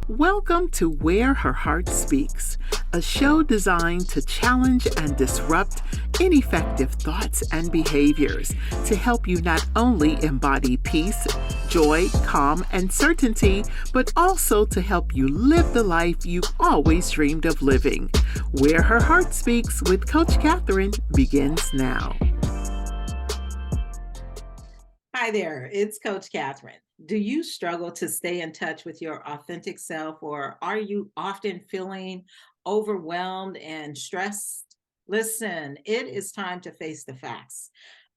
Welcome to Where Her Heart Speaks, a show designed to challenge and disrupt ineffective thoughts and behaviors to help you not only embody peace, joy, calm, and certainty, but also to help you live the life you've always dreamed of living. Where Her Heart Speaks with Coach Catherine begins now. Hi there, it's Coach Catherine. Do you struggle to stay in touch with your authentic self, or are you often feeling overwhelmed and stressed? Listen, it is time to face the facts.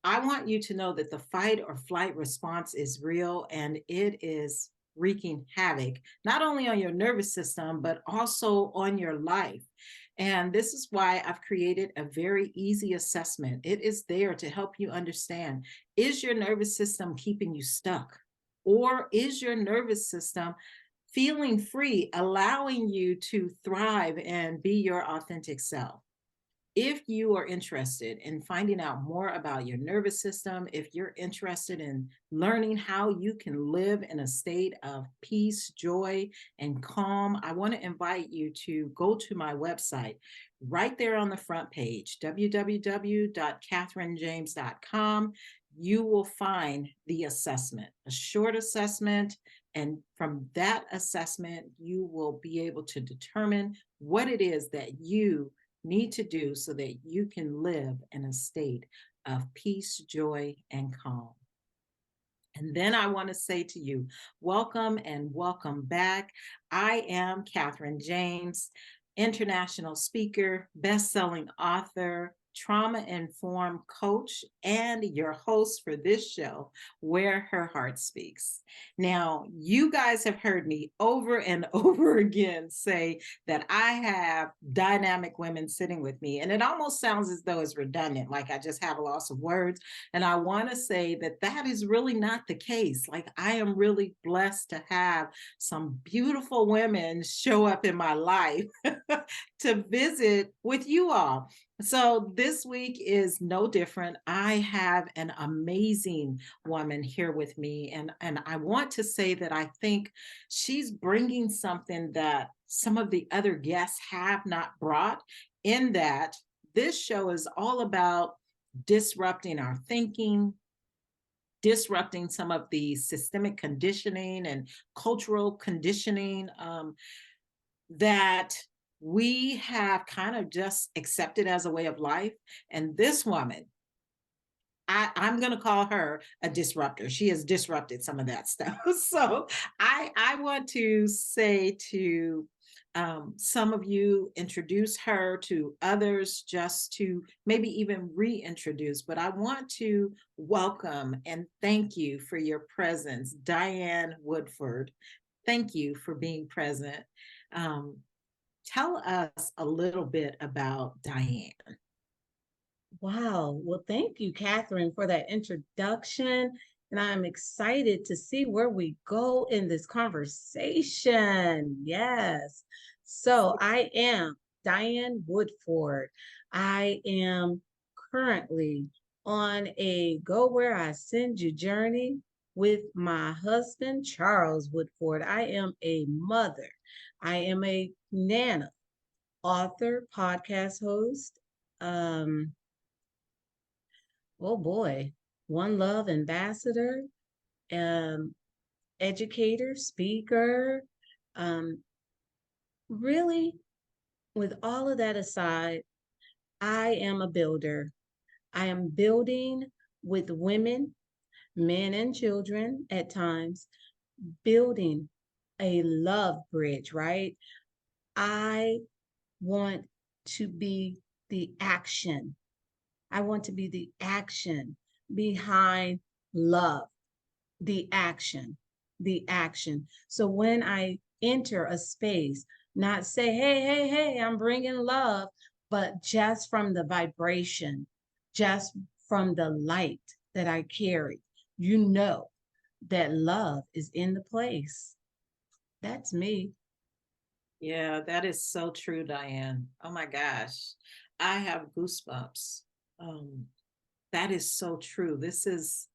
I want you to know that the fight or flight response is real and it is wreaking havoc, not only on your nervous system, but also on your life. And this is why I've created a very easy assessment. It is there to help you understand, is your nervous system keeping you stuck? Or is your nervous system feeling free, allowing you to thrive and be your authentic self? If you are interested in finding out more about your nervous system, if you're interested in learning how you can live in a state of peace, joy, and calm, I want to invite you to go to my website right there on the front page, www.catherinejames.com. You will find the assessment, a short assessment. And from that assessment, you will be able to determine what it is that you need to do so that you can live in a state of peace, joy, and calm. And then I want to say to you, welcome and welcome back. I am Catherine James, international speaker, best-selling author, trauma-informed coach, and your host for this show, Where Her Heart Speaks. Now, you guys have heard me over and over again say that I have dynamic women sitting with me, and it almost sounds as though it's redundant, like I just have a loss of words. And I want to say that that is really not the case. Like, I am really blessed to have some beautiful women show up in my life to visit with you all. So this week is no different. I have an amazing woman here with me, and I want to say that I think she's bringing something that some of the other guests have not brought, in that this show is all about disrupting our thinking, disrupting some of the systemic conditioning and cultural conditioning that we have kind of just accepted as a way of life. And this woman, I'm going to call her a disruptor. She has disrupted some of that stuff. So I want to say to some of you, introduce her to others, just to maybe even reintroduce. But I want to welcome and thank you for your presence, Diane Woodford. Thank you for being present. Um, Tell us a little bit about Diane. Wow. Well, thank you, Catherine, for that introduction. And I'm excited to see where we go in this conversation. Yes. So I am Diane Woodford. I am currently on a Go Where I Send You journey with my husband, Charles Woodford. I am a mother. I am a nana, author, podcast host. Um, oh boy, One Love ambassador, um, educator, speaker. Um, really, with all of that aside, I am a builder. I am building with women, men, and children at times, building a love bridge, right? I want to be the action. I want to be the action behind love, the action, the action. So when I enter a space, not say, hey, hey, hey, I'm bringing love, but just from the vibration, just from the light that I carry, you know that love is in the place. That's me. Yeah, that is so true, Diane. Oh my gosh, I have goosebumps. Um, that is so true. This is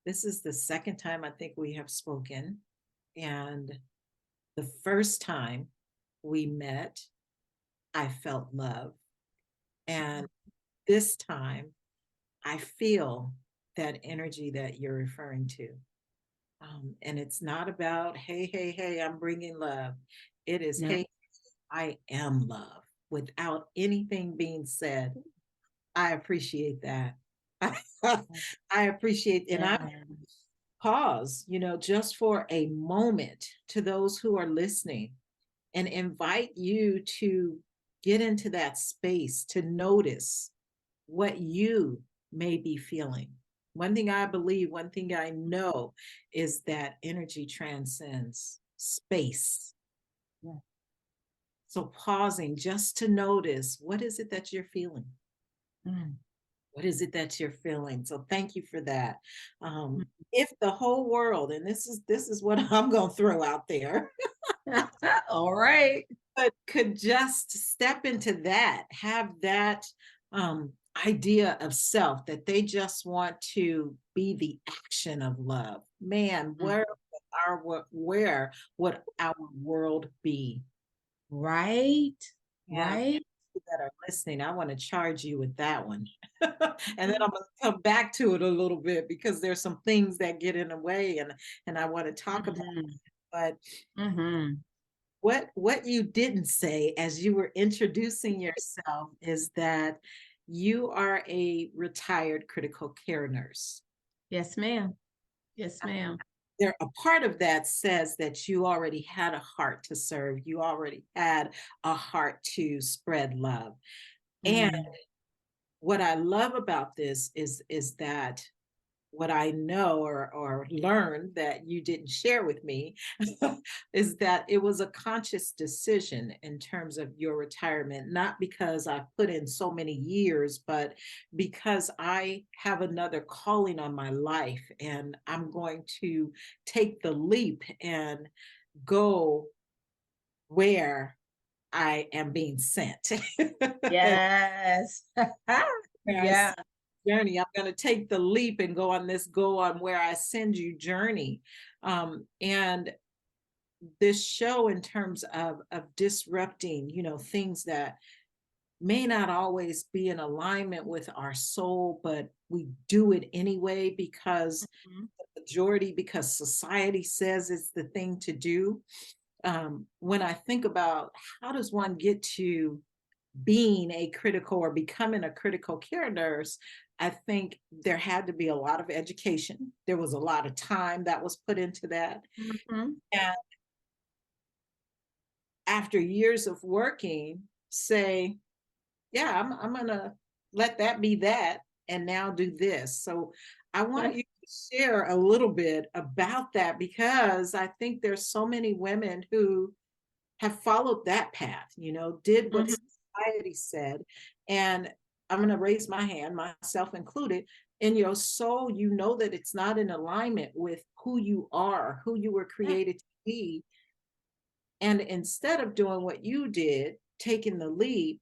the second time I think we have spoken, and The first time we met, I felt love. And this time, I feel that energy that you're referring to. And it's not about, hey, hey, hey, I'm bringing love. It is, No. hey, I am love without anything being said. I appreciate that. I appreciate, and I Yeah. pause, just for a moment to those who are listening and invite you to get into that space to notice what you may be feeling. One thing I believe, one thing I know is that energy transcends space. Yeah. So pausing just to notice, what is it that you're feeling? Mm. What is it that you're feeling? So thank you for that. Mm. If the whole world, and this is what I'm going to throw out there, All right. but could just step into that, have that idea of self that they just want to be the action of love. Man, Mm. where would our world be? Right. Yeah, Right. that are listening, I want to charge you with that one. And then I'm going to come back to it a little bit because there's some things that get in the way and I want to talk about. Mhm. But Mhm. what you didn't say as you were introducing yourself is that you are a retired critical care nurse. Yes, ma'am. Yes, ma'am. There, a part of that says that you already had a heart to serve. You already had a heart to spread love. And Mm. what I love about this is that what I know or learned that you didn't share with me is that it was a conscious decision in terms of your retirement, not because I put in so many years, but because I have another calling on my life and I'm going to take the leap and go where I am being sent. Yes. Where I Yeah. journey. I'm going to take the leap and go on where I send you journey. And this show in terms of disrupting, things that may not always be in alignment with our soul, but we do it anyway because Mhm. the majority, because society says it's the thing to do. When I think about how does one get to being a critical or becoming a critical care nurse, I think there had to be a lot of education. There was a lot of time that was put into that. Mhm. And after years of working, say, yeah, I'm going to let that be that and now do this. So I want you to share a little bit about that because I think there's so many women who have followed that path, did what Mhm. society said. And I'm going to raise my hand, myself included. In your soul, you know that it's not in alignment with who you are, who you were Yeah. created to be. And instead of doing what you did, taking the leap,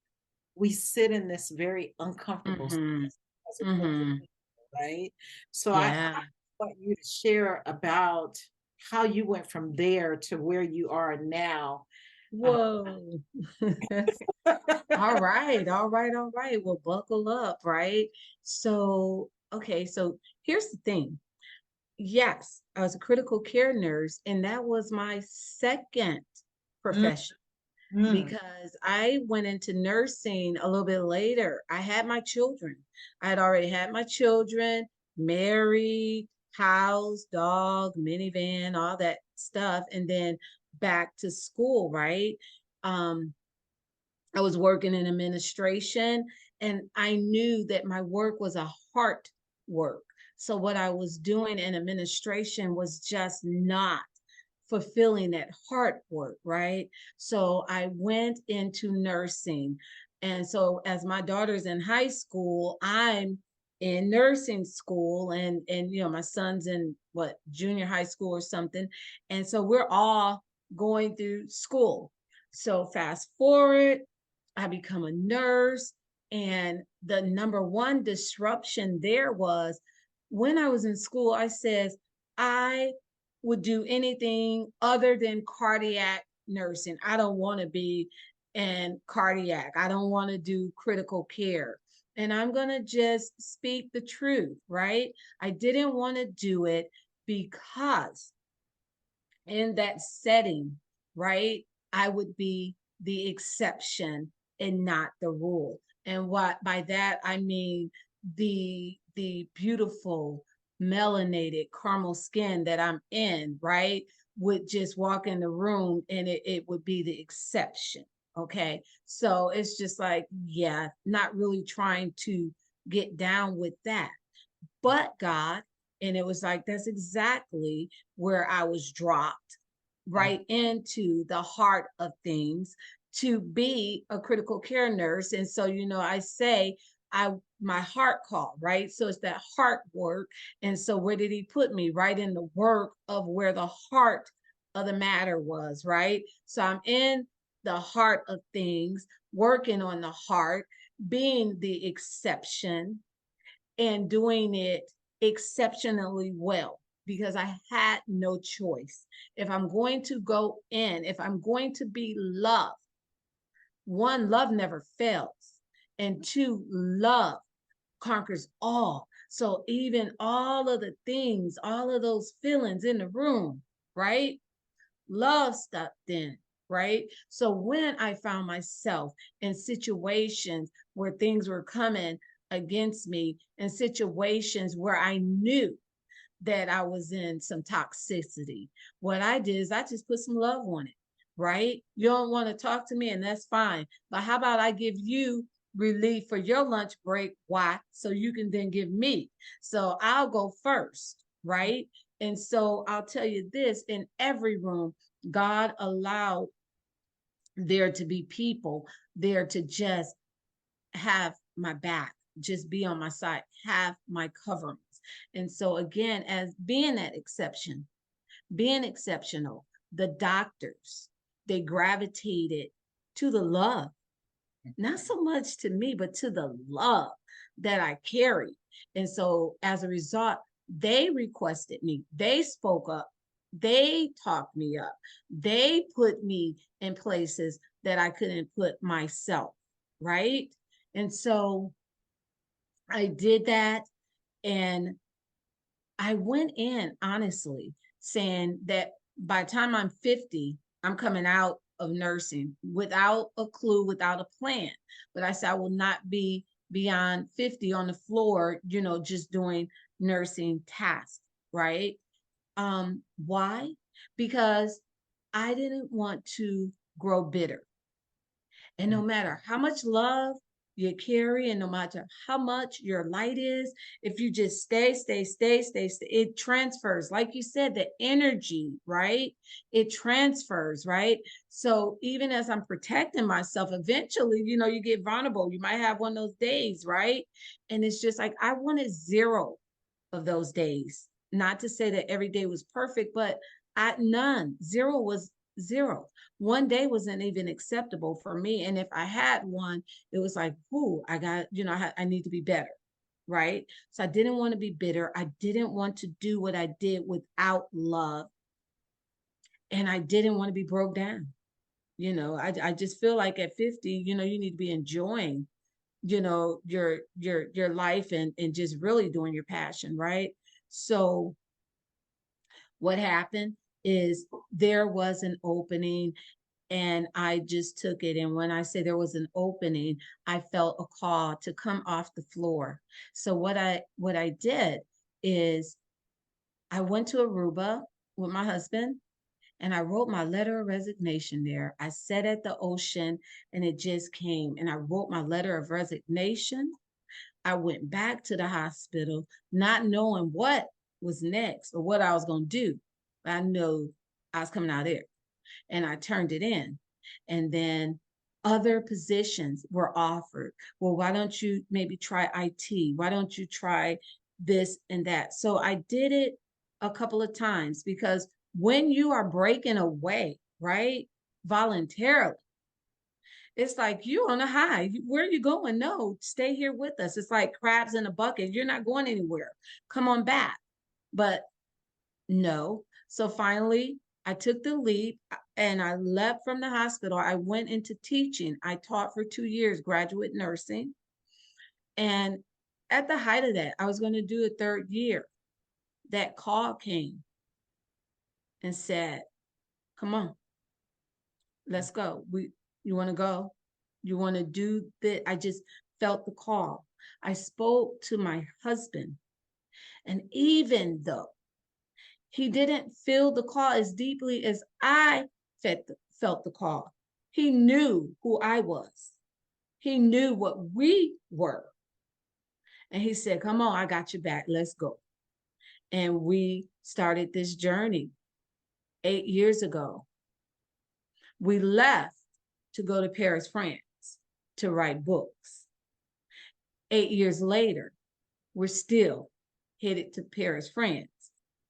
we sit in this very uncomfortable Mhm. space as a critical, Mhm. right? So I Yeah. want you to share about how you went from there to where you are now. Uh, Whoa. All right, all right, all right. Well, buckle up, right? So, okay, so here's the thing. Yes, I was a critical care nurse, and that was my second mm, profession mm. because I went into nursing a little bit later. I had my children. I had already had my children, married, house, dog, minivan, all that stuff, and then back to school, right? Um, I was working in administration and I knew that my work was a heart work. So what I was doing in administration was just not fulfilling that heart work, right? So I went into nursing. And so as my daughter's in high school, I'm in nursing school and my son's in what junior high school or something. And so we're all going through school. So fast forward, I become a nurse. And the number one disruption there was when I was in school, I says, I would do anything other than cardiac nursing. I don't want to be in cardiac. I don't want to do critical care. And I'm going to just speak the truth, right? I didn't want to do it because in that setting, right, I would be the exception and not the rule. And what by that I mean the beautiful melanated caramel skin that I'm in, right, would just walk in the room and it would be the exception. Okay. So it's just like, yeah, not really trying to get down with that. But God, and it was like, that's exactly where I was dropped right into the heart of things to be a critical care nurse. And so, I say, my heart call, right? So it's that heart work. And so where did he put me? Right in the work of where the heart of the matter was, right? So I'm in the heart of things, working on the heart, being the exception and doing it exceptionally well because I had no choice. If I'm going to go in, if I'm going to be loved, one, love never fails, and two, love conquers all. So even all of the things, all of those feelings in the room, right? Love stepped in, right? So when I found myself in situations where things were coming against me, in situations where I knew that I was in some toxicity, what I did is I just put some love on it, right? You don't want to talk to me, and that's fine. But how about I give you relief for your lunch break? Why? So you can then give me. So I'll go first, right? And so I'll tell you this, in every room, God allowed there to be people there to just have my back, just be on my side, have my coverings. And so, again, as being that exception, being exceptional, the doctors, they gravitated to the love, not so much to me, but to the love that I carry. And so, as a result, they requested me, they spoke up, they talked me up, they put me in places that I couldn't put myself, right? And so I did that. And I went in honestly saying that by the time I'm 50, I'm coming out of nursing without a clue, without a plan. But I said I will not be beyond 50 on the floor, just doing nursing tasks, right? Why? Because I didn't want to grow bitter. And no matter how much love you carry, and no matter how much your light is, if you just stay, it transfers. Like you said, the energy, right? It transfers, right? So even as I'm protecting myself, eventually, you get vulnerable. You might have one of those days, right? And it's just like, I wanted zero of those days. Not to say that every day was perfect, but none. Zero was zero. One day wasn't even acceptable for me. And if I had one, it was like, ooh, I got, I need to be better. Right. So I didn't want to be bitter. I didn't want to do what I did without love. And I didn't want to be broke down. I just feel like at 50, you need to be enjoying, your life and just really doing your passion. Right. So what happened is there was an opening and I just took it. And when I say there was an opening, I felt a call to come off the floor. So what I did is I went to Aruba with my husband and I wrote my letter of resignation there. I sat at the ocean and it just came. And I wrote my letter of resignation. I went back to the hospital, not knowing what was next or what I was going to do. I knew I was coming out of there and I turned it in. And then other positions were offered. Well, why don't you maybe try IT? Why don't you try this and that? So I did it a couple of times because when you are breaking away, right, voluntarily, it's like you on a high. Where are you going? No, stay here with us. It's like crabs in a bucket. You're not going anywhere. Come on back. But no. So finally, I took the leap and I left from the hospital. I went into teaching. I taught for 2 years, graduate nursing. And at the height of that, I was going to do a third year. That call came and said, come on, let's go. You want to go? You want to do that? I just felt the call. I spoke to my husband. And even though he didn't feel the call as deeply as I felt the call, he knew who I was. He knew what we were. And he said, come on, I got your back. Let's go. And we started this journey 8 years ago. We left to go to Paris, France to write books. 8 years later, we're still headed to Paris, France.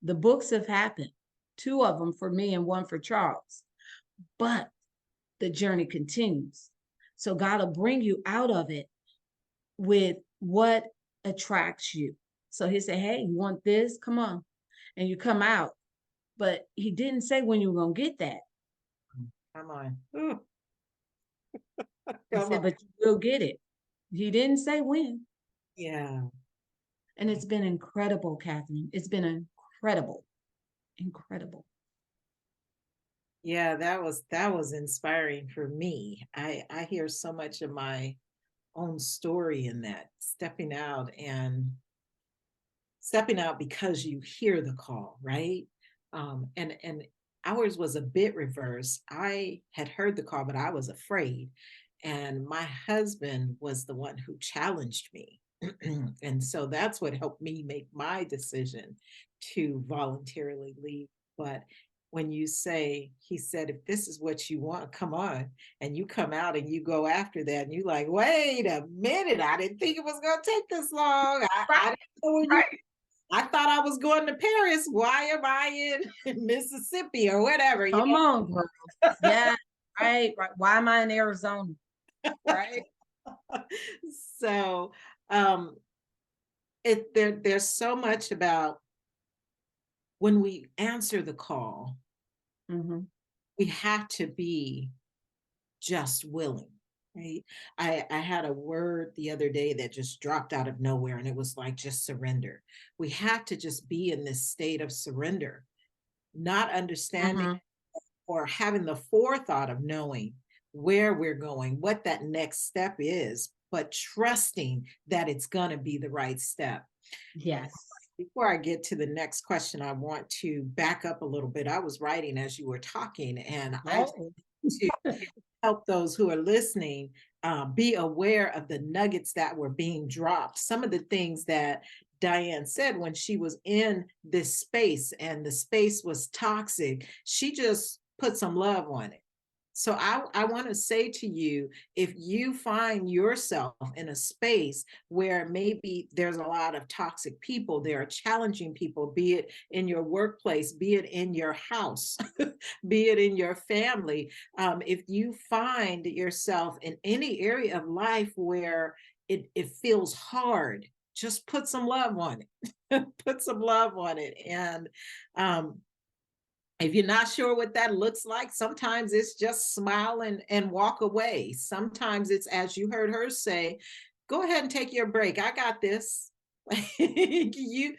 The books have happened, 2 of them for me and 1 for Charles, but the journey continues. So God will bring you out of it with what attracts you. So he said, hey, you want this? Come on. And you come out. But he didn't say when you were going to get that. Come on. Ooh. He said, but you will get it. He didn't say when. Yeah. And it's been incredible, Catherine. It's been incredible. Yeah, that was inspiring for me. I hear so much of my own story in that, stepping out because you hear the call, right? And ours was a bit reverse. I had heard the call, but I was afraid. And my husband was the one who challenged me. And so that's what helped me make my decision to voluntarily leave. But when you say, he said, if this is what you want, come on. And you come out and you go after that, and you're like, wait a minute, I didn't think it was going to take this long. I didn't know where you, I thought I was going to Paris. Why am I in Mississippi or whatever? Come on, girl. Yeah, right. Why am I in Arizona? Right. So there's so much about when we answer the call, we have to be just willing, right? I had a word the other day that just dropped out of nowhere, and it was like, just surrender. We have to just be in this state of surrender, not understanding or having the forethought of knowing where we're going, what that next step is, but trusting that it's going to be the right step. Yes. Before I get to the next question, I want to back up a little bit. I was writing as you were talking, and I to help those who are listening be aware of the nuggets that were being dropped. Some of the things that Diane said when she was in this space and the space was toxic, she just put some love on it. So I want to say to you, if you find yourself in a space where maybe there's a lot of toxic people, there are challenging people, be it in your workplace, be it in your house, be it in your family, if you find yourself in any area of life where it feels hard, just put some love on it. Put some love on it. And if you're not sure what that looks like, sometimes it's just smile and walk away. Sometimes it's, as you heard her say, go ahead and take your break. I got this. You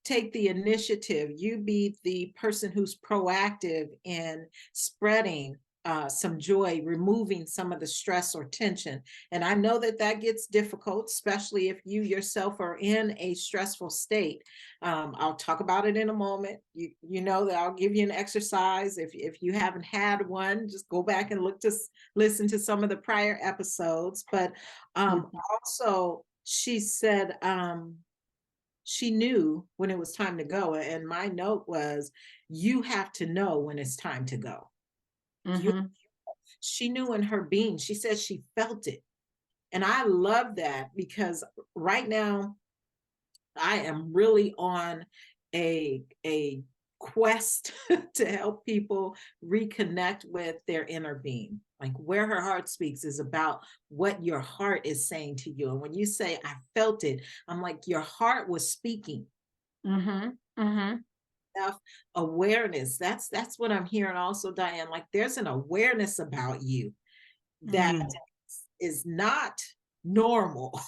take the initiative. You be the person who's proactive in spreading some joy, removing some of the stress or tension. And I know that that gets difficult, especially if you yourself are in a stressful state. I'll talk about it in a moment. You know that I'll give you an exercise. If you haven't had one, just go back and listen to some of the prior episodes. But also, she said she knew when it was time to go. And my note was, you have to know when it's time to go. She knew in her being. She said she felt it. And I love that, because right now I am really on a quest to help people reconnect with their inner being. Like, where her heart speaks is about what your heart is saying to you. And when you say, I felt it, I'm like, your heart was speaking. enough awareness. That's what I'm hearing also, Diane. Like there's an awareness about you that Mm. is not normal.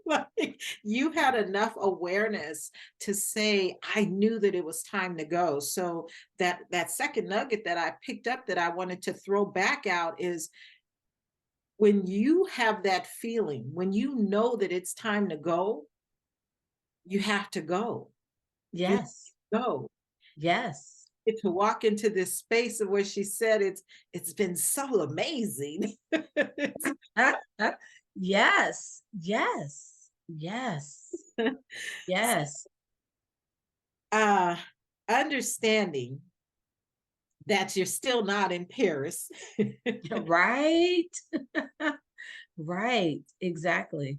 Like you had enough awareness to say, I knew that it was time to go. So that second nugget that I picked up that I wanted to throw back out is when you have that feeling, when you know that it's time to go, you have to go. You Yes. go. Yes. Get to walk into this space of where she said it's been so amazing. Yes. Yes. Yes. Yes. uh Understanding that you're still not in Paris. Right. Right. Exactly.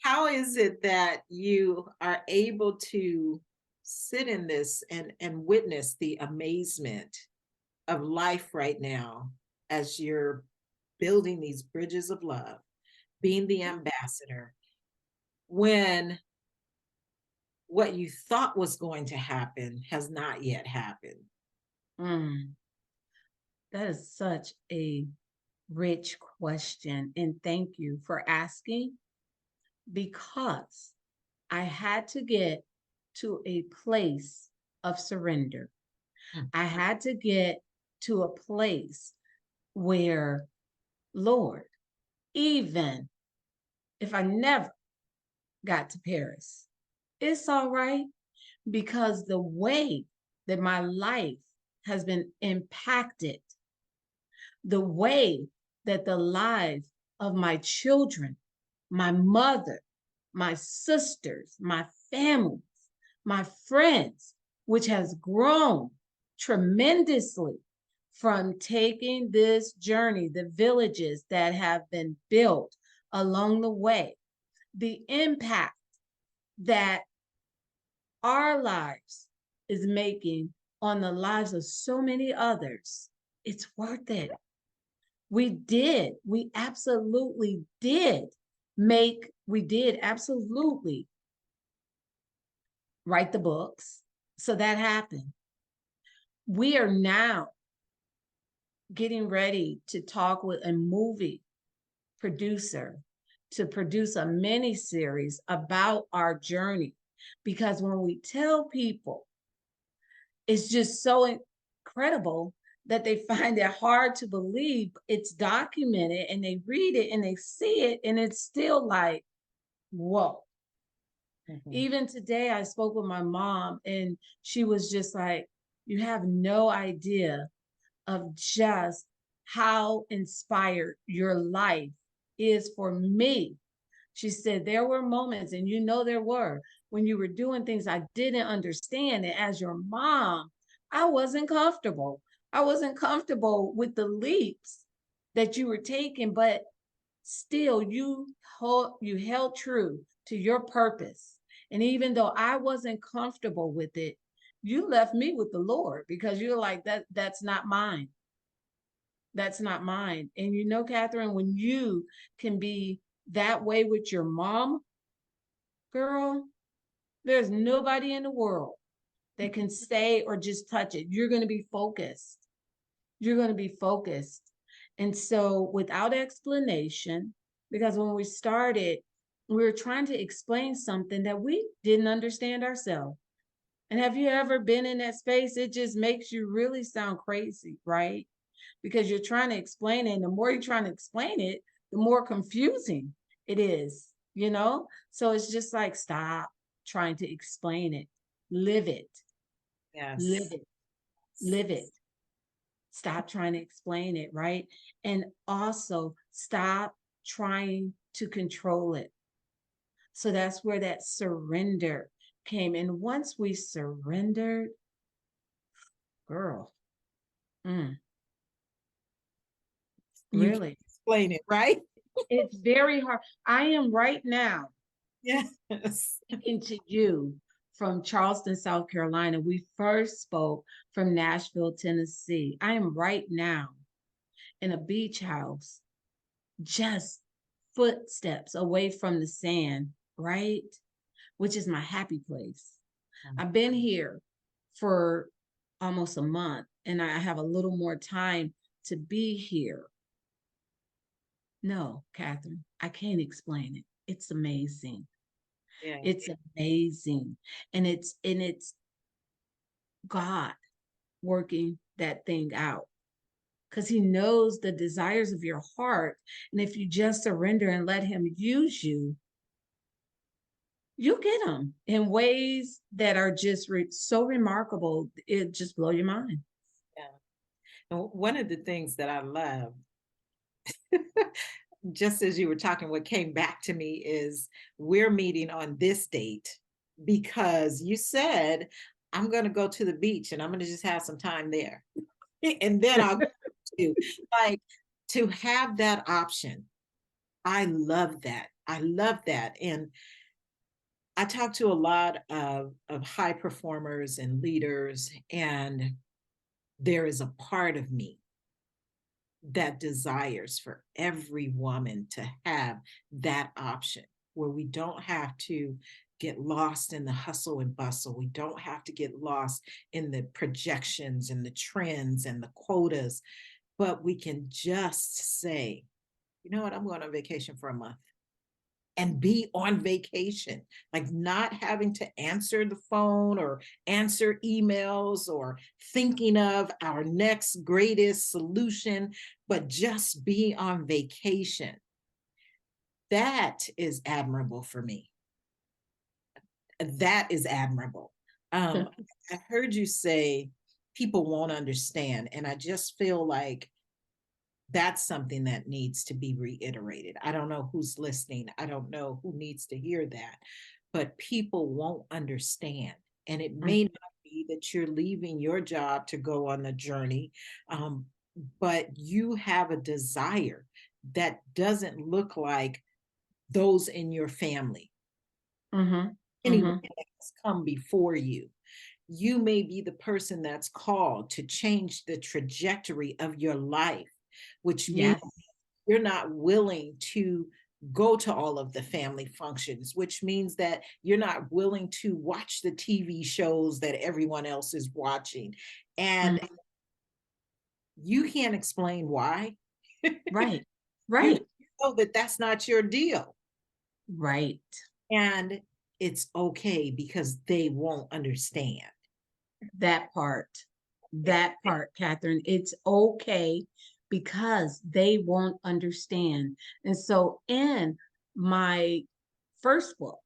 How is it that you are able to sit in this and witness the amazement of life right now as you're building these bridges of love, being the ambassador, when what you thought was going to happen has not yet happened? Mm, that is such a rich question. And thank you for asking because I had to get to a place of surrender. Mm. I had to get to a place where, Lord, even if I never got to Paris, it's all right because the way that my life has been impacted, the way that the lives of my children, my mother, my sisters, my families, my friends, which has grown tremendously from taking this journey, the villages that have been built along the way, the impact that our lives is making on the lives of so many others, it's worth it. We absolutely did we did absolutely write the books. So that happened. We are now getting ready to talk with a movie producer to produce a mini series about our journey. Because when we tell people, it's just so incredible that they find it hard to believe it's documented and they read it and they see it and it's still like, whoa. Mhm. Even today, I spoke with my mom and she was just like, you have no idea of just how inspired your life is for me. She said, there were moments, and you know there were, when you were doing things I didn't understand. And as your mom, I wasn't comfortable. I wasn't comfortable with the leaps that you were taking, but still you held true to your purpose. And even though I wasn't comfortable with it, you left me with the Lord because you're like, that's not mine. That's not mine. And you know, Catherine, when you can be that way with your mom, girl, there's nobody in the world that can say or just touch it. You're going to be focused. You're going to be focused. And so, without explanation, because when we started, we were trying to explain something that we didn't understand ourselves. And have you ever been in that space? It just makes you really sound crazy, right? Because you're trying to explain it. And the more you're trying to explain it, the more confusing it is, you know? So it's just like, stop trying to explain it. Live it. Live Yes. it. Live it. Stop trying to explain it, right? And also stop trying to control it. So that's where that surrender came. And once we surrendered, girl, You can really, explain it, right? it's very hard. I am right now Yes. speaking to you from Charleston, South Carolina. We first spoke from Nashville, Tennessee. I am right now in a beach house, just footsteps away from the sand, right? Which is my happy place. I've been here for almost a month and I have a little more time to be here. No, Catherine, I can't explain it. It's amazing. Yeah. It's amazing. And it's God working that thing out because he knows the desires of your heart. And if you just surrender and let him use you, you'll get them in ways that are just so remarkable. It just blow your mind. Yeah. And one of the things that I love, just as you were talking, what came back to me is we're meeting on this date because you said, I'm going to go to the beach and I'm going to just have some time there. And then I'll go to, like, to have that option. I love that. I love that. And I talk to a lot of high performers and leaders, and there is a part of me that desires for every woman to have that option where we don't have to get lost in the hustle and bustle. We don't have to get lost in the projections and the trends and the quotas, but we can just say, you know what, I'm going on vacation for a month and be on vacation, like not having to answer the phone or answer emails or thinking of our next greatest solution, but just be on vacation. That is admirable for me. That is admirable. I heard you say people won't understand, and I just feel like that's something that needs to be reiterated. I don't know who's listening. I don't know who needs to hear that, but people won't understand. And it may not be that you're leaving your job to go on the journey, but you have a desire that doesn't look like those in your family. Mm-hmm. Anyone Mm-hmm. that's come before you. You may be the person that's called to change the trajectory of your life, which means Yes. you're not willing to go to all of the family functions, which means that you're not willing to watch the TV shows that everyone else is watching. And you can't explain why. Right. You Right. know that that's not your deal. Right. And it's okay because they won't understand. That part. That part, Catherine. It's okay because they won't understand. And so in my first book,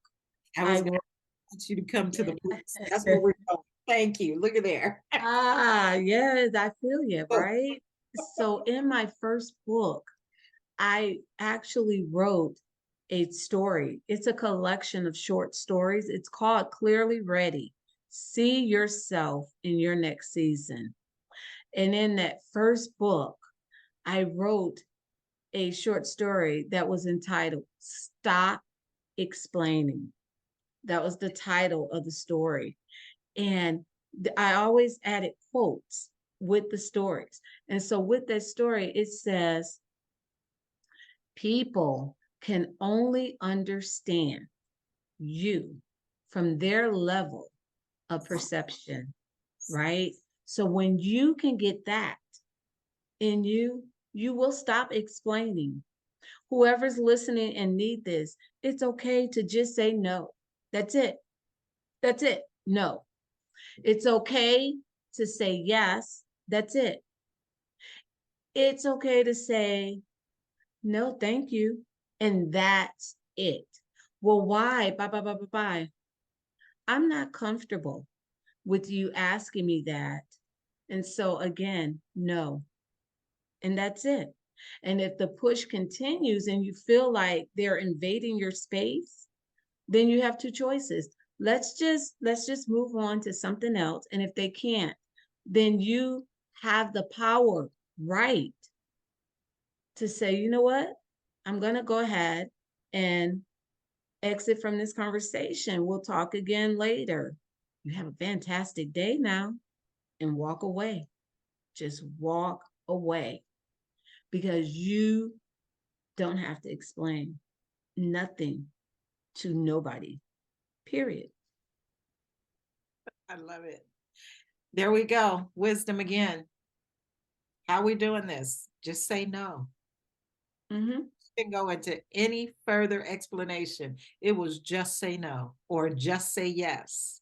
I I was going wrote, to want you to come to the books. That's where we're going. Thank you. Look at there. yes, I feel you, right? So in my first book, I actually wrote a story. It's a collection of short stories. It's called Clearly Ready. See yourself in your next season. And in that first book, I wrote a short story that was entitled Stop Explaining. That was the title of the story. And I always added quotes with the stories. And so with that story, it says, people can only understand you from their level of perception, right? So when you can get that in you, you will stop explaining. Whoever's listening and need this, it's okay to just say no. That's it. That's it. No. It's okay to say yes. That's it. It's okay to say no, thank you. And that's it. Well, why? Bye, bye, bye, bye, bye. I'm not comfortable with you asking me that. And so again, no. And that's it. And if the push continues and you feel like they're invading your space, then you have two choices. Let's just move on to something else. And if they can't, then you have the power, right, to say, you know what? I'm going to go ahead and exit from this conversation. We'll talk again later. You have a fantastic day now and walk away. Just walk away because you don't have to explain nothing to nobody, period. I love it. There we go. Wisdom again. How we doing this? Just say no. Mm-hmm. Can go into any further explanation. It was just say no or just say yes.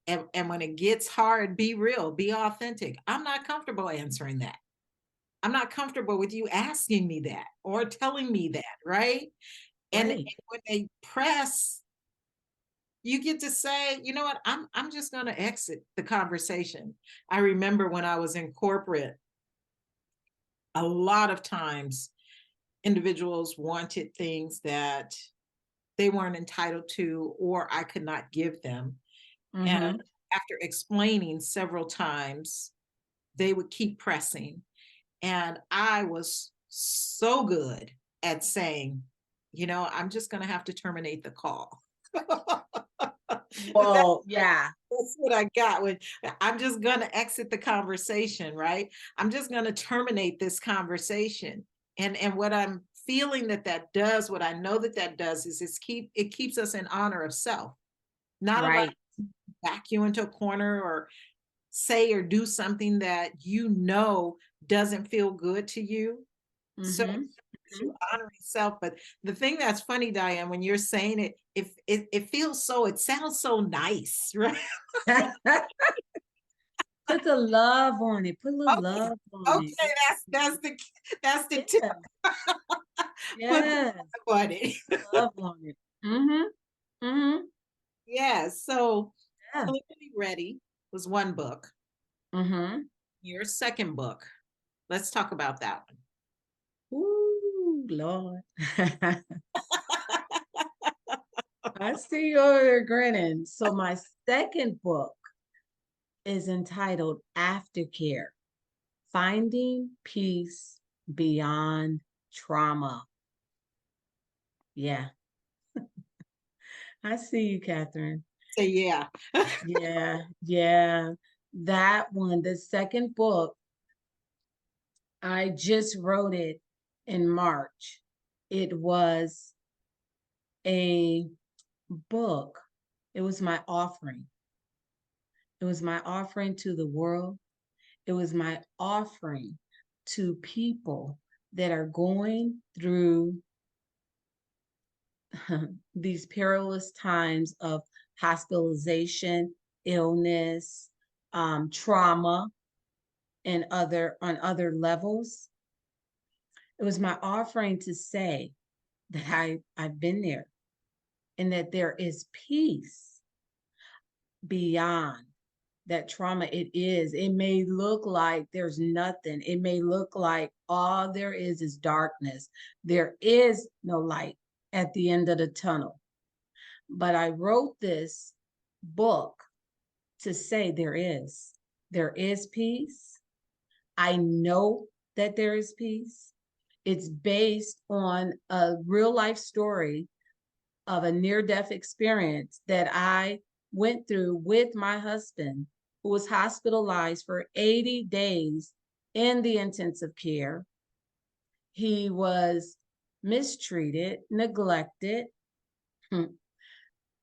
And when it gets hard, be real, be authentic. I'm not comfortable answering that. I'm not comfortable with you asking me that or telling me that, right? And Right. when they press, you get to say, you know what, I'm just going to exit the conversation. I remember when I was in corporate, a lot of times individuals wanted things that they weren't entitled to or I could not give them. And Mm-hmm. after explaining several times, they would keep pressing. And I was so good at saying, you know, I'm just going to have to terminate the call. Well, yeah. That's what I got when I'm just going to exit the conversation, right? I'm just going to terminate this conversation. And what I'm feeling that does, what I know that does is it keeps us in honor of self, not allow Right. back you into a corner or say or do something that you know doesn't feel good to you. So Mm-hmm. to honor self. But the thing that's funny, Diane, when you're saying it, if it feels so, it sounds so nice, right? Put the love on it. Put a little Okay, love on it. okay, that's the tip. Yeah. Put Yes. on it. Love on it. Mm-hmm. Mm-hmm. Yeah. So Yeah. Clearly Ready was one book. Mm-hmm. Your second book. Let's talk about that Ooh, Lord. I see you over there grinning. So my second book is entitled Aftercare, Finding Peace Beyond Trauma. Yeah, I see you, Catherine. one. Say yeah. Yeah, yeah. That one, the second book, I just wrote it in March. It was a book. It was my offering. It was my offering to the world. It was my offering to people that are going through these perilous times of hospitalization, illness, trauma, and other on other levels. It was my offering to say that I've been there and that there is peace beyond that trauma. It may look like there's nothing. It may look like all there is darkness. There is no light at the end of the tunnel. But I wrote this book to say there is peace. I know that there is peace. It's based on a real life story of a near death experience that I went through with my husband, who was hospitalized for 80 days in the intensive care. He was mistreated, neglected,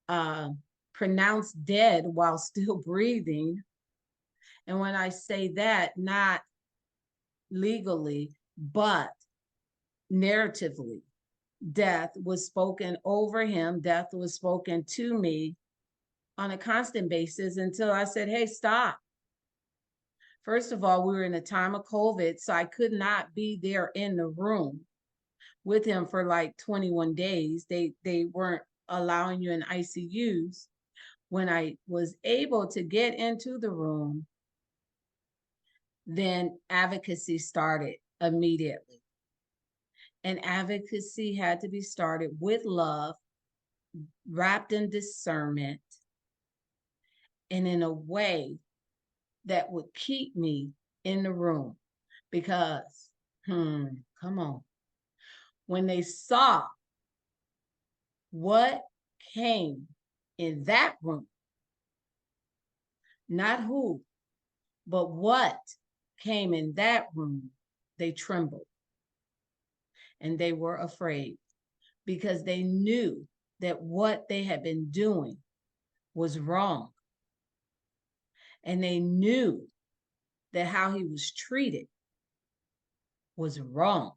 uh, pronounced dead while still breathing. And when I say that, not legally, but narratively, death was spoken over him, death was spoken to me on a constant basis until I said, hey, stop. First of all, we were in a time of COVID, so I could not be there in the room with him for like 21 days. They weren't allowing you in ICUs. When I was able to get into the room, then advocacy started immediately. And advocacy had to be started with love, wrapped in discernment, and in a way that would keep me in the room. Because, come on, when they saw what came in that room, not who, but what came in that room, they trembled and they were afraid because they knew that what they had been doing was wrong. And they knew that how he was treated was wrong.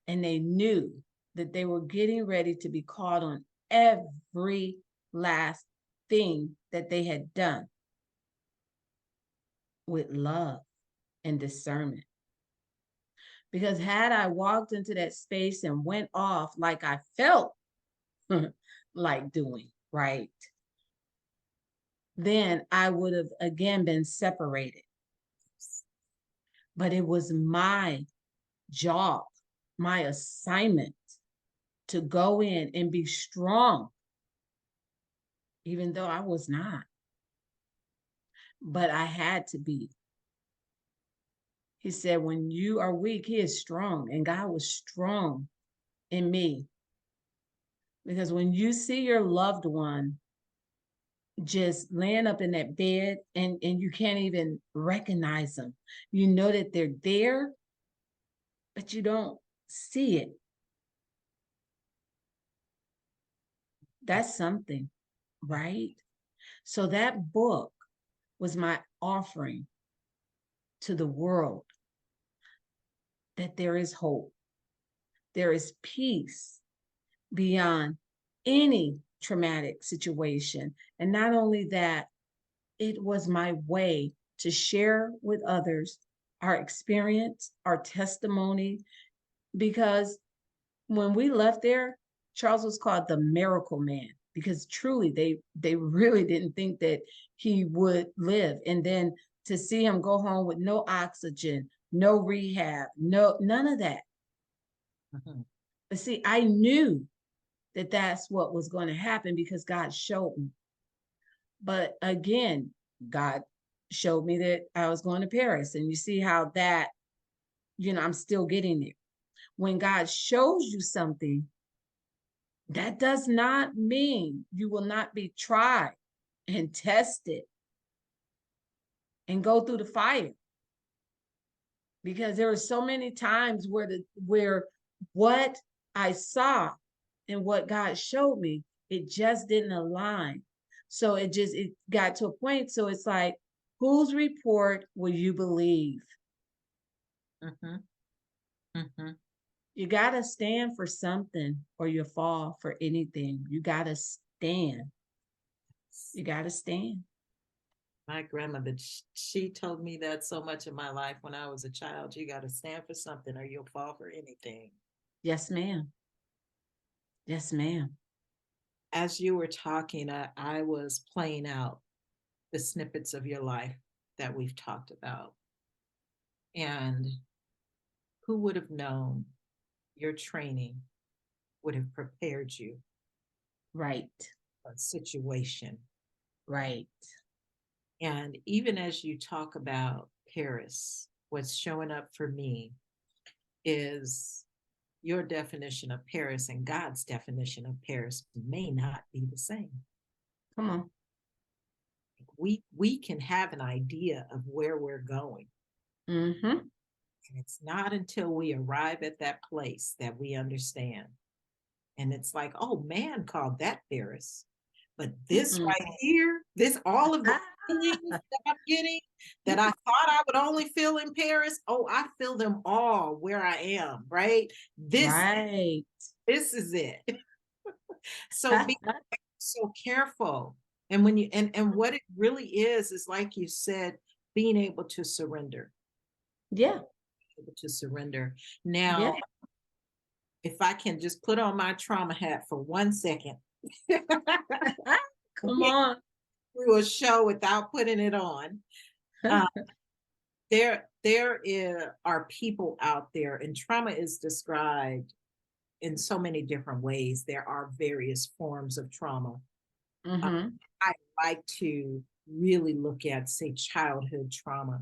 And they knew that they were getting ready to be called on every last thing that they had done with love and discernment. Because had I walked into that space and went off like I felt like doing, right, then I would have again been separated. But it was my job, my assignment to go in and be strong, even though I was not. But I had to be. He said, when you are weak, he is strong. And God was strong in me. Because when you see your loved one just laying up in that bed and you can't even recognize them, you know that they're there, but you don't see it. That's something, right? So that book was my offering to the world that there is hope. There is peace beyond any traumatic situation. And not only that, it was my way to share with others our experience, our testimony, because when we left there, Charles was called the miracle man, because truly they really didn't think that he would live. And then to see him go home with no oxygen, no rehab, none of that. Mhm. But see, I knew that that's what was going to happen because God showed me. But again, God showed me that I was going to Paris. And you see how that, I'm still getting there. When God shows you something, that does not mean you will not be tried and tested and go through the fire. Because there were so many times where what I saw and what God showed me, it just didn't align. So it got to a point. So it's like, whose report will you believe? Mhm. Mhm. You got to stand for something or you fall for anything. You got to stand. You got to stand. My grandmother, she told me that so much in my life when I was a child. You got to stand for something or you'll fall for anything. Yes, ma'am. Yes, ma'am. As you were talking, I was playing out the snippets of your life that we've talked about. And who would have known your training would have prepared you Right. for a situation. Right. And even as you talk about Paris, what's showing up for me is your definition of Paris and God's definition of Paris may not be the same. Come on. We can have an idea of where we're going. Mm-hmm. And it's not until we arrive at that place that we understand. And it's like, oh, man called that Paris. But this Mm-mm. right here, all of the feelings that I'm getting that I thought I would only feel in Paris, oh, I feel them all where I am, right? Right. This is it. So be so careful. And when you and what it really is like you said, being able to surrender. Yeah. Able to surrender. Yeah. Now, if I can just put on my trauma hat for 1 second. Come on. Through a show without putting it on. Uh, are people out there, and trauma is described in so many different ways. There are various forms of trauma. Mm-hmm. I like to really look at, say, childhood trauma.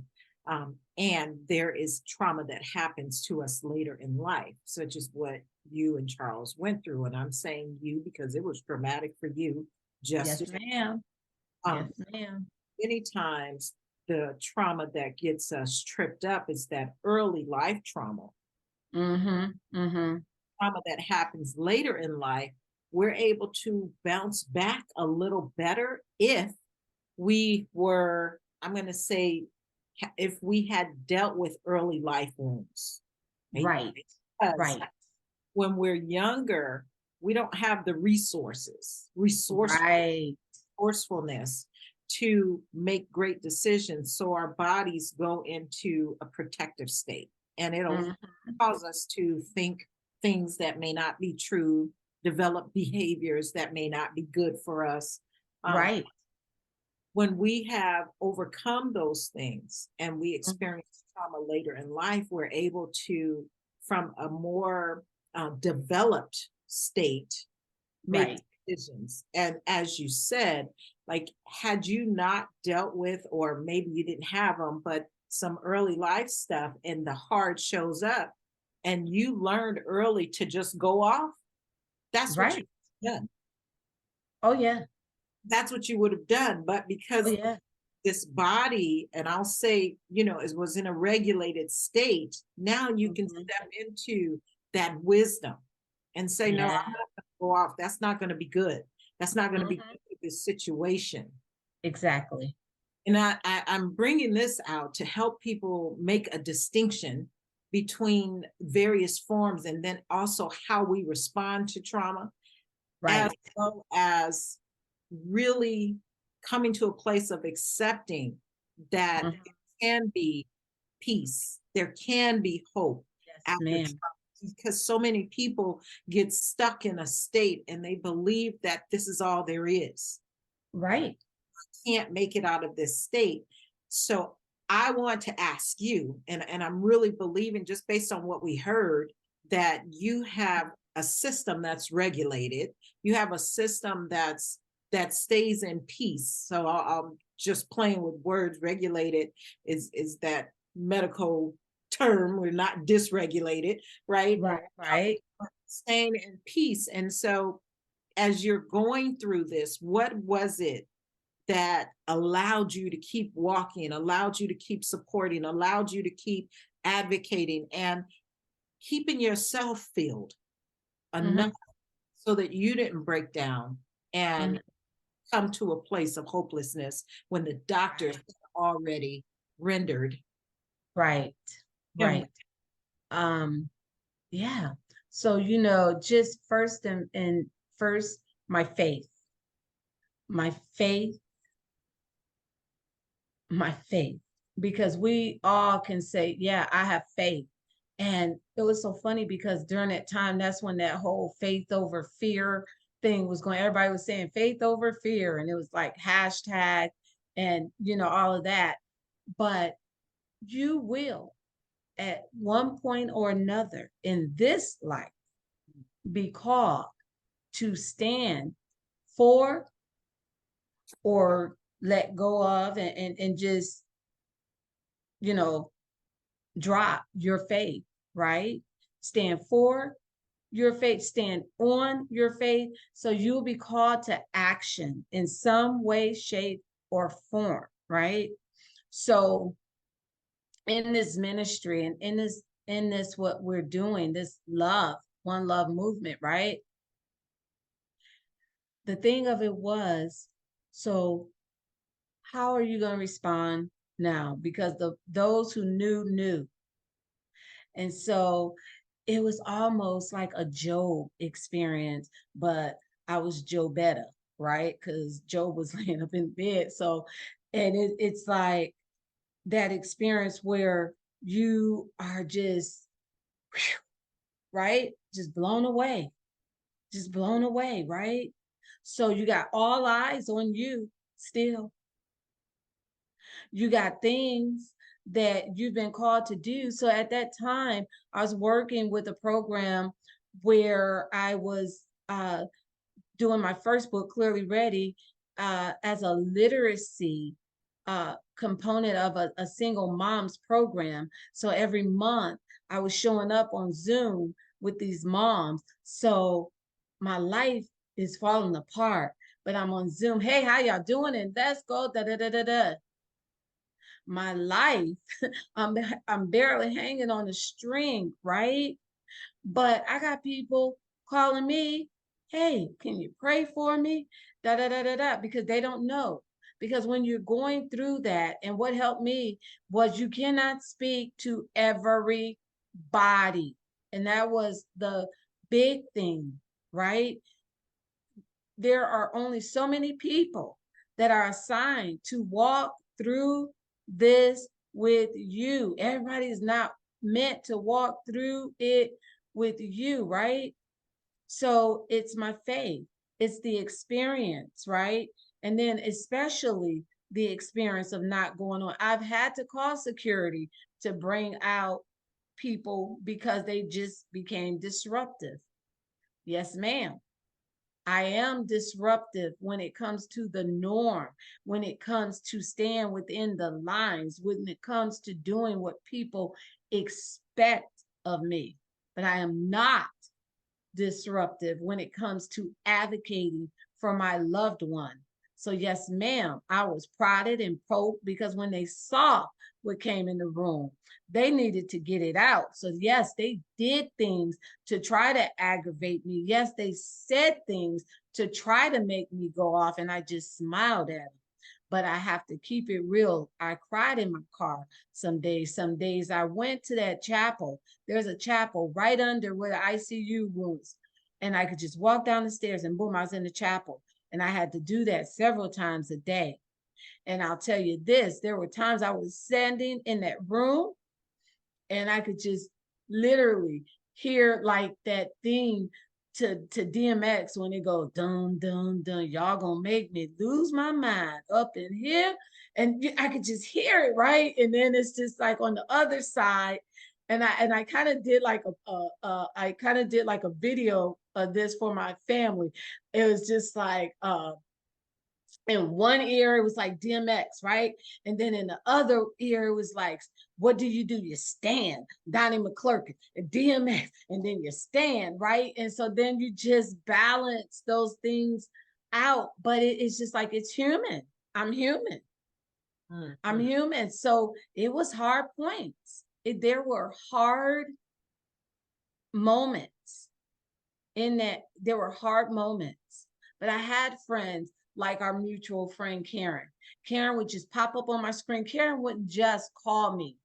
And there is trauma that happens to us later in life, such as what you and Charles went through. And I'm saying you because it was traumatic for you. Yes, ma'am. Yes, Um, ma'am. many times the trauma that gets us tripped up is that early life trauma. Mm-hmm. Mm-hmm. Trauma that happens later in life, we're able to bounce back a little better if we were, I'm going to say, if we had dealt with early life wounds, right? Right. Because Right. when we're younger, we don't have the Right. resourcefulness to make great decisions. So our bodies go into a protective state, and it'll Mhm. cause us to think things that may not be true, develop behaviors that may not be good for us. Um, Right. when we have overcome those things and we Mhm. experience trauma later in life, we're able to, from a more developed state, make Right. decisions. And as you said, like, had you not dealt with, or maybe you didn't have them, but some early life stuff and the hard shows up, and you learned early to just go off, that's what you Right. done. Oh yeah. That's what you would have done. But Oh because yeah. this body, and I'll say, it was in a regulated state, now you can Mhm. step into that wisdom and say, no, I'm Yeah. not going to go off. That's not going to be good. That's not going to be Mhm. good for this situation. Exactly. And I'm bringing this out to help people make a distinction between various forms, and then also how we respond to trauma, as Right. well as really coming to a place of accepting that Mhm. there can be peace, there can be hope Yes, after ma'am. trauma, because so many people get stuck in a state and they believe that this is all there is. Right. Can't make it out of this state. So I want to ask you, and I'm really believing, just based on what we heard, that you have a system that's regulated. You have a system that stays in peace. So I'm just playing with words. Regulated is that medical term. We're not dysregulated, right? Right. Right. Staying in peace. And so as you're going through this, what was it that allowed you to keep walking, allowed you to keep supporting, allowed you to keep advocating and keeping yourself filled enough Mhm. so that you didn't break down and Mhm. come to a place of hopelessness when the doctors Right. already rendered Right. him. Right. Um, yeah. So, just first and first, my faith, my faith, my faith, because we all can say, yeah, I have faith. And it was so funny because during that time, that's when that whole faith over fear thing was going, everybody was saying faith over fear. And it was like hashtag and, all of that. But you will at one point or another in this life be called to stand for or let go of and just, you know, drop your faith, right? Stand for your faith, stand on your faith. So you'll be called to action in some way, shape, or form, right? So in this ministry and in this what we're doing, this love, one love movement, right? The thing of it was, so how are you going to respond now? Because those who knew. And so it was almost like a Job experience, but I was Job better, right? Because Job was laying up in bed. So, and it's like that experience where you are just, right? Just blown away, right? So you got all eyes on you still. You got things that you've been called to do. So at that time, I was working with a program where I was doing my first book, Clearly Ready, as a literacy component of a single mom's program. So every month I was showing up on Zoom with these moms. So my life is falling apart, but I'm on Zoom. Hey, how y'all doing? And let's go. Da da da da da. My life, I'm I'm barely hanging on a string, right? But I got people calling me, hey, can you pray for me? Da da da da da, because they don't know. Because when you're going through that, and what helped me was you cannot speak to everybody. And that was the big thing, right? There are only so many people that are assigned to walk through this with you. Everybody is not meant to walk through it with you, right? So it's my faith, it's the experience, right? And then especially the experience of not going on. I've had to call security to bring out people because they just became disruptive. Yes, ma'am. I am disruptive when it comes to the norm, when it comes to staying within the lines, when it comes to doing what people expect of me. But I am not disruptive when it comes to advocating for my loved one. So, yes, ma'am, I was prodded and poked because when they saw what came in the room, they needed to get it out. So, yes, they did things to try to aggravate me. Yes, they said things to try to make me go off, and I just smiled at them. But I have to keep it real. I cried in my car some days. Some days I went to that chapel. There's a chapel right under where the ICU was. And I could just walk down the stairs and boom, I was in the chapel. And I had to do that several times a day. And I'll tell you this, there were times I was standing in that room and I could just literally hear like that theme to DMX when it goes dun dun dun, y'all gonna make me lose my mind up in here, and I could just hear it, right? And then it's just like on the other side, and I kind of did like a video of this for my family. It was just like in one ear it was like DMX, right? And then in the other ear it was like, what do? You stand, Donnie McClurkin, and DMX, and then you stand, right? And so then you just balance those things out. But it's just like, it's human. I'm human. I'm human. So it was hard points. There were hard moments in that. There were hard moments, but I had friends like our mutual friend Karen. Karen would just pop up on my screen. Karen wouldn't just call me.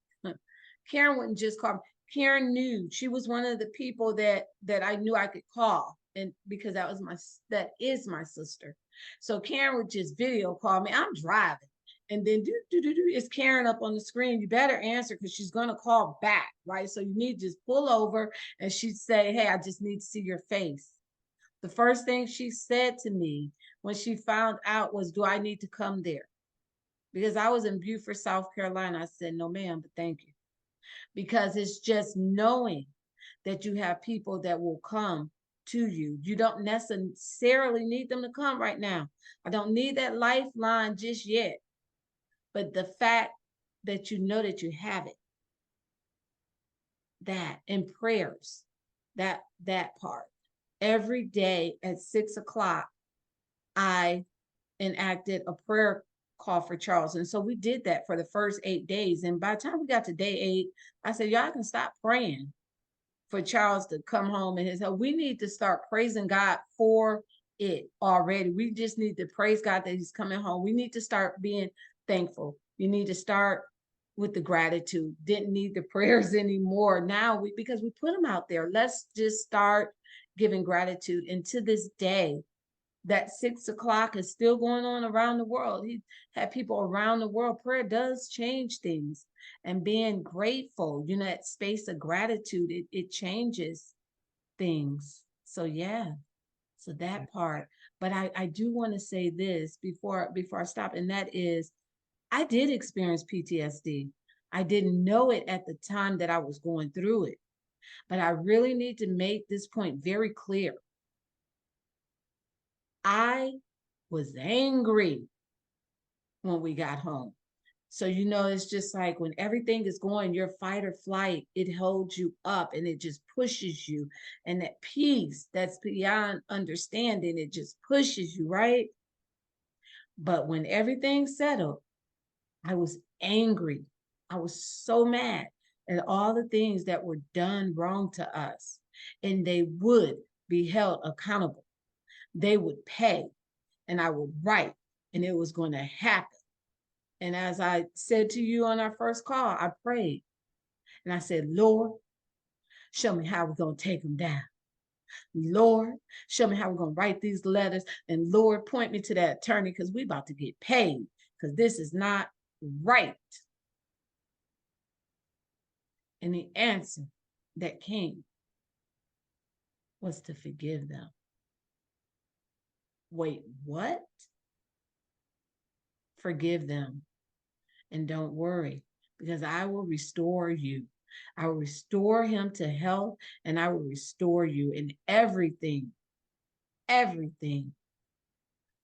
Karen wouldn't just call me. Karen knew, she was one of the people that I knew I could call, and because that is my sister. So Karen would just video call me. I'm driving, and then it's Karen up on the screen. You better answer because she's gonna call back, right? So you need to just pull over, and she'd say, "Hey, I just need to see your face." The first thing she said to me when she found out was, "Do I need to come there?" Because I was in Beaufort, South Carolina. I said, "No, ma'am, but thank you." Because it's just knowing that you have people that will come to you. You don't necessarily need them to come right now. I don't need that lifeline just yet. But the fact that you know that you have it, that in prayers, that part. Every day at 6 o'clock, I enacted a prayer call for Charles. And so we did that for the first 8 days. And by the time we got to day 8, I said, y'all can stop praying for Charles to come home and his health. We need to start praising God for it already. We just need to praise God that he's coming home. We need to start being thankful. You need to start with the gratitude. Didn't need the prayers anymore. Now because we put them out there. Let's just start giving gratitude. And to this day, that 6 o'clock is still going on around the world. He had people around the world. Prayer does change things, and being grateful, that space of gratitude, it changes things. So yeah, so that part. But I do want to say this before I stop, and that is, I did experience PTSD. I didn't know it at the time that I was going through it, but I really need to make this point very clear. I was angry when we got home. So, it's just like when everything is going, your fight or flight, it holds you up and it just pushes you. And that peace that's beyond understanding, it just pushes you, right? But when everything settled, I was angry. I was so mad at all the things that were done wrong to us. And they would be held accountable. They would pay. And I would write and it was going to happen. And as I said to you on our first call, I prayed and I said, Lord, show me how we're going to take them down. Lord, show me how we're going to write these letters. And Lord, point me to that attorney because we about to get paid because this is not right. And the answer that came was to forgive them. Wait, what? Forgive them. And don't worry, because I will restore you. I will restore him to health, and I will restore you in everything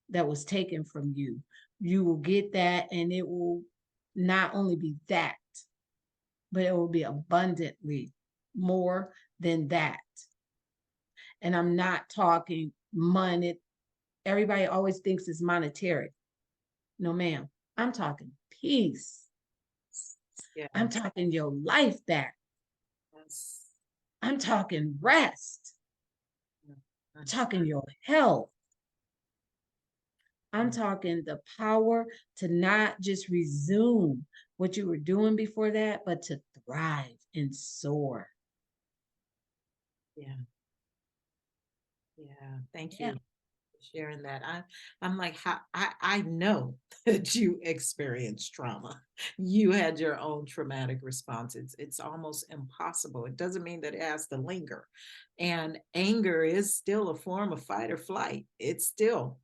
that was taken from you. You will get that, and it will not only be that, but it will be abundantly more than that. And I'm not talking money. Everybody always thinks it's monetary. No, ma'am. I'm talking peace. Yes. I'm talking your life back. Yes. I'm talking rest. I'm talking your health. I'm talking the power to not just resume what you were doing before that, but to thrive and soar. Yeah. Yeah. Thank Yeah. you for sharing that. I'm like, how I know that you experienced trauma. You had your own traumatic response. It's almost impossible. It doesn't mean that it has to linger. And anger is still a form of fight or flight. It's still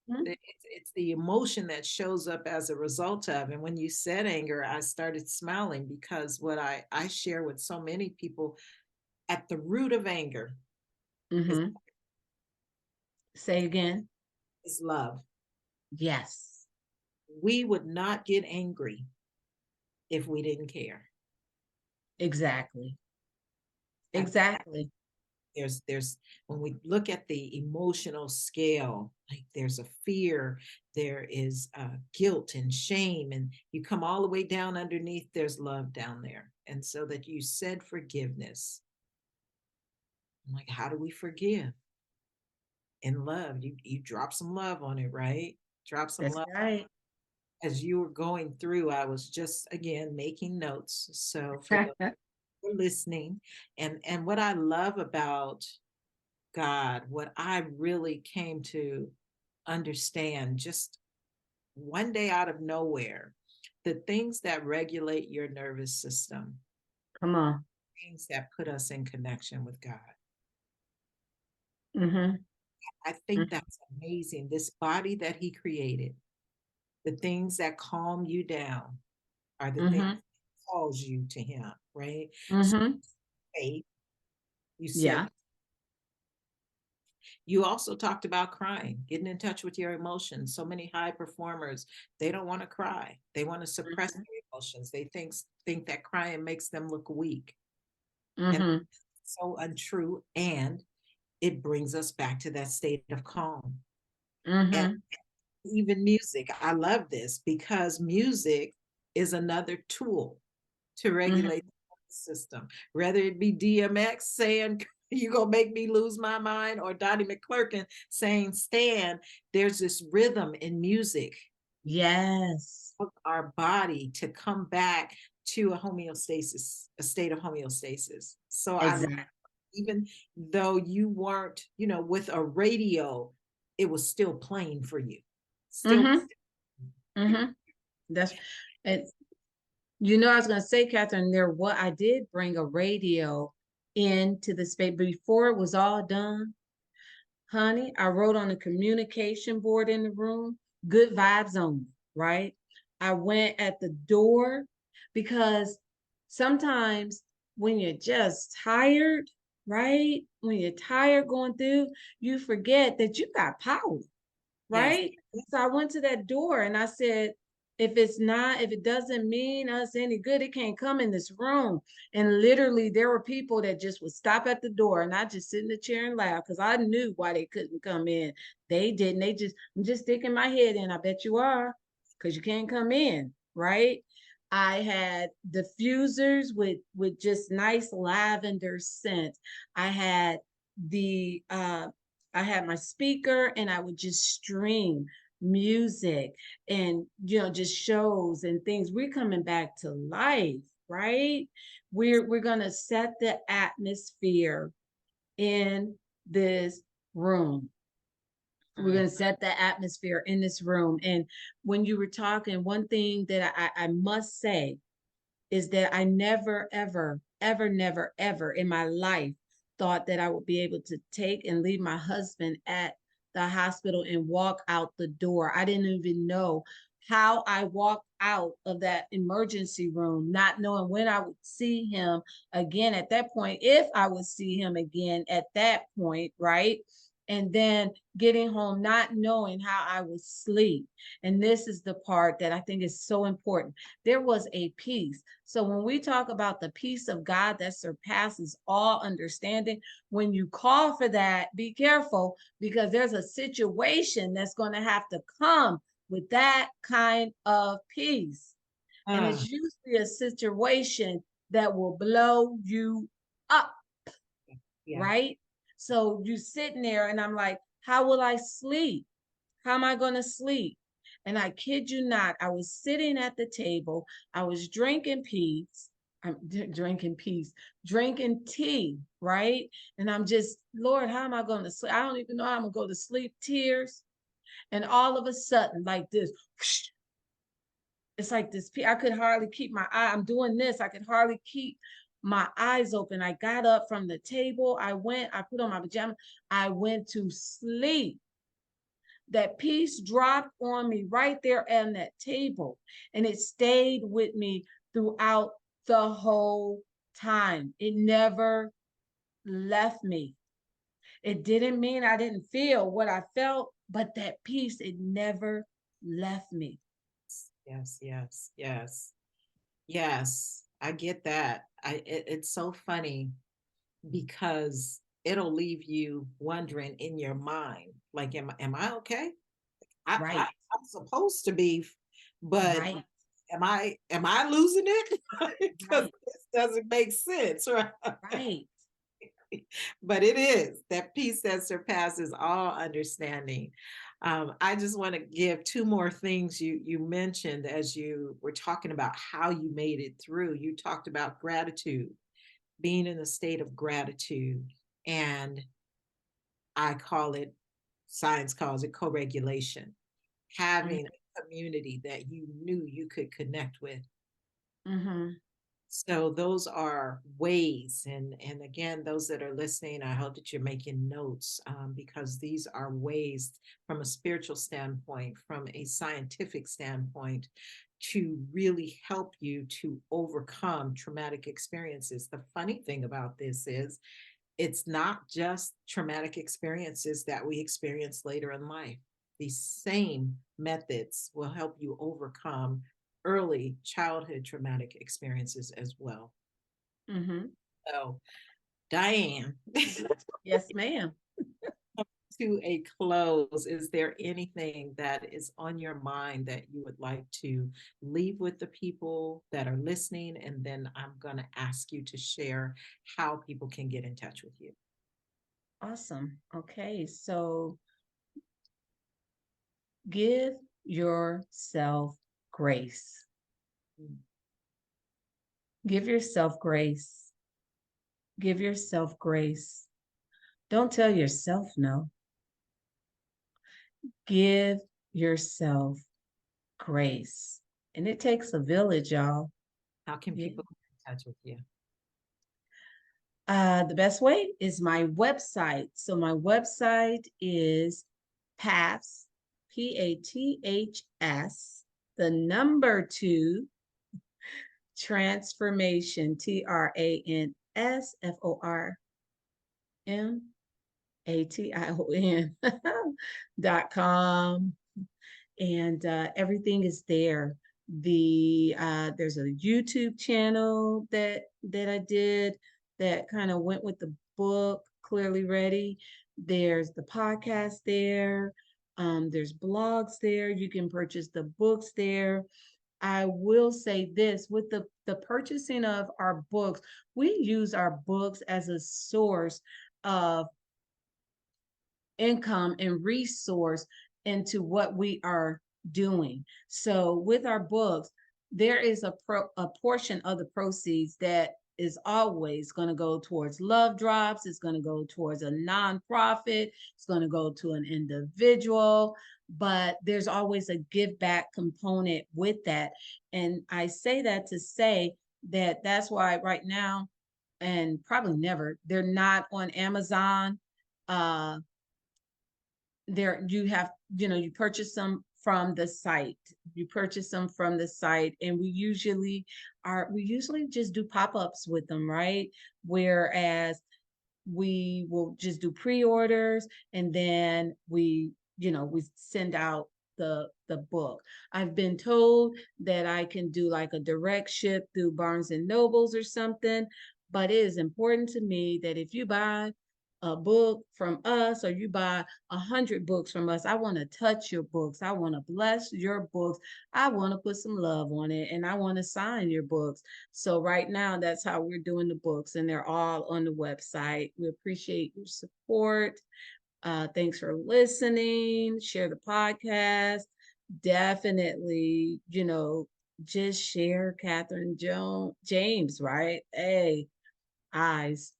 it's the emotion that shows up as a result of. And when you said anger, I started smiling because what I share with so many people, at the root of anger Mm-hmm. Say again. is love. Yes. We would not get angry if we didn't care. Exactly. At Exactly. there's when we look at the emotional scale, like there's a fear, there is guilt and shame, and you come all the way down underneath, there's love down there. And so that you said forgiveness, I'm like, how do we forgive? In love. You drop some love on it, right? Drop some That's love. right. As you were going through, I was just again making notes, so for those who are listening. And what I love about God, what I really came to understand just one day out of nowhere, the things that regulate your nervous system, Come on. things that put us in connection with God. Mm-hmm. I think that's amazing. This body that He created, the things that calm you down are the things Mm-hmm. that calls you to Him, right? So Mm-hmm. faith, you said. Yeah. You also talked about crying, getting in touch with your emotions. So many high performers, they don't want to cry. They want to suppress Mm-hmm. their emotions. They think that crying makes them look weak. And Mm-hmm. so untrue. And it brings us back to that state of calm. And Mm-hmm. even music, I love this because music is another tool to Mm-hmm. regulate the system. Whether it be DMX saying, you gonna make me lose my mind, or Donnie McClurkin saying, stand, there's this rhythm in music Yes. of our body to come back to a homeostasis, a state of homeostasis. So Exactly. even though you weren't, with a radio, it was still playing for you. Still. Mm-hmm. Mm-hmm. That's and I was gonna say, Catherine, what I did bring a radio into the space before it was all done. Honey, I wrote on the communication board in the room, good vibes only, right? I went at the door because sometimes when you're just tired, right? When you're tired going through, you forget that you got power, Yes. right? So I went to that door and I said, if it doesn't mean us any good, it can't come in this room. And literally, there were people that just would stop at the door and I just sit in the chair and laugh because I knew why they couldn't come in. They didn't. I'm just sticking my head in. I bet you are, because you can't come in, right? I had diffusers with just nice lavender scent. I had the I had my speaker and I would just stream music and, just shows and things. We're coming back to life, right? We're going to set the atmosphere in this room. We're going to set the atmosphere in this room. And when you were talking, one thing that I must say is that I never, ever, ever, never, ever in my life thought that I would be able to take and leave my husband at the hospital and walk out the door. I didn't even know how I walked out of that emergency room, not knowing when I would see him again at that point, if I would see him again at that point, right? And then getting home, not knowing how I would sleep. And this is the part that I think is so important. There was a peace. So when we talk about the peace of God that surpasses all understanding, when you call for that, be careful, because there's a situation that's going to have to come with that kind of peace. And it's usually a situation that will blow you up, right? So you sitting there and I'm like, how will I sleep? How am I going to sleep? And I kid you not, I was sitting at the table. I was drinking peace. I'm drinking peace, drinking tea, right? And I'm just, Lord, how am I going to sleep? I don't even know how I'm going to go to sleep. Tears. And all of a sudden, like this, it's like this. I could hardly keep my eye. I'm doing this. I could hardly keep my eyes open. I got up from the table. I put on my pajamas. I went to sleep. That peace dropped on me right there on that table. And it stayed with me throughout the whole time. It never left me. It didn't mean I didn't feel what I felt, but that peace, it never left me. Yes, yes, yes, yes. I get that. It's so funny because it'll leave you wondering in your mind, like, am I okay? Right. I'm supposed to be, but Right. am I losing it? Because Right. this doesn't make sense, right? Right. But it is that peace that surpasses all understanding. I just want to give two more things you mentioned as you were talking about how you made it through. You talked about gratitude, being in a state of gratitude, and I call it, science calls it co-regulation, having a community that you knew you could connect with. Mm-hmm. So those are ways, and again, those that are listening, I hope that you're making notes, because these are ways from a spiritual standpoint, from a scientific standpoint, to really help you to overcome traumatic experiences. The funny thing about this is it's not just traumatic experiences that we experience later in life. These same methods will help you overcome early childhood traumatic experiences as well. Mm-hmm. So, Diane, Yes, ma'am. to a close, is there anything that is on your mind that you would like to leave with the people that are listening? And then I'm going to ask you to share how people can get in touch with you. Awesome. Okay. So give yourself grace. Give yourself grace. Give yourself grace. Don't tell yourself no. Give yourself grace. And it takes a village, y'all. How can Yeah. people get in touch with you? The best way is my website. So my website is PATHS, PATHS, the number 2, transformation, transformation.com. And everything is there. There's a YouTube channel that I did that kind of went with the book, Clearly Ready. There's the podcast there. There's blogs there. You can purchase the books there. I will say this, with the purchasing of our books, we use our books as a source of income and resource into what we are doing. So with our books, there is a portion of the proceeds that is always going to go towards love drops. It's going to go towards a nonprofit. It's going to go to an individual, but there's always a give back component with that. And I say that to say that that's why right now, and probably never, they're not on Amazon. There you have, you purchase them from the site. You purchase them from the site, and we usually just do pop-ups with them, right? Whereas we will just do pre-orders, and then we send out the book. I've been told that I can do like a direct ship through Barnes and Nobles or something, but it is important to me that if you buy a book from us or you buy 100 books from us, I want to touch your books. I want to bless your books. I want to put some love on it, and I want to sign your books. So right now, that's how we're doing the books, and they're all on the website. We appreciate your support. Thanks for listening. Share the podcast. Definitely, just share Catherine James, right? Hey, eyes.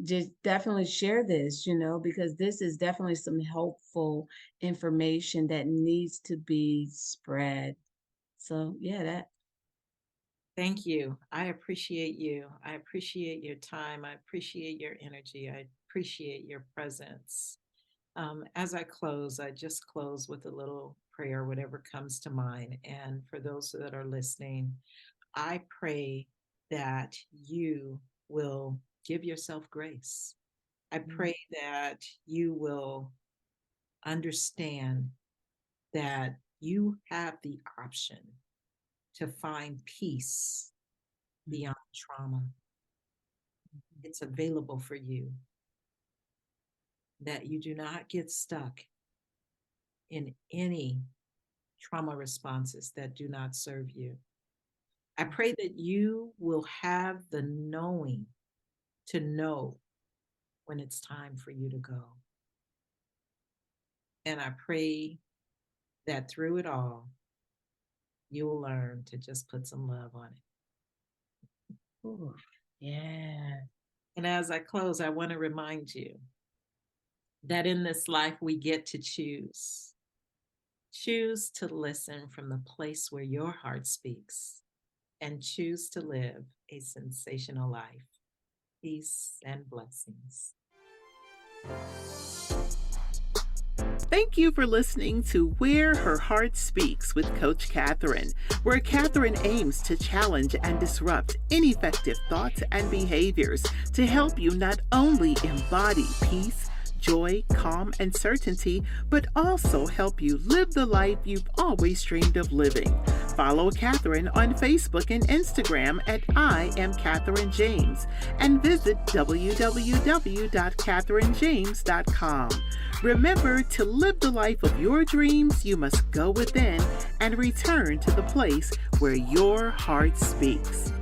Just definitely share this, because this is definitely some helpful information that needs to be spread. So yeah, that. Thank you. I appreciate you. I appreciate your time. I appreciate your energy. I appreciate your presence. As I close, I just close with a little prayer, whatever comes to mind. And for those that are listening, I pray that you will give yourself grace. I pray that you will understand that you have the option to find peace beyond trauma. It's available for you. That you do not get stuck in any trauma responses that do not serve you. I pray that you will have the knowing to know when it's time for you to go. And I pray that through it all, you will learn to just put some love on it. Ooh, yeah. And as I close, I want to remind you that in this life we get to choose. Choose to listen from the place where your heart speaks, and choose to live a sensational life. Peace and blessings. Thank you for listening to Where Her Heart Speaks with Coach Catherine, where Catherine aims to challenge and disrupt ineffective thoughts and behaviors to help you not only embody peace, joy, calm, and certainty, but also help you live the life you've always dreamed of living. Follow Catherine on Facebook and Instagram at I Am Catherine James, and visit www.catherinejames.com. Remember, to live the life of your dreams, you must go within and return to the place where your heart speaks.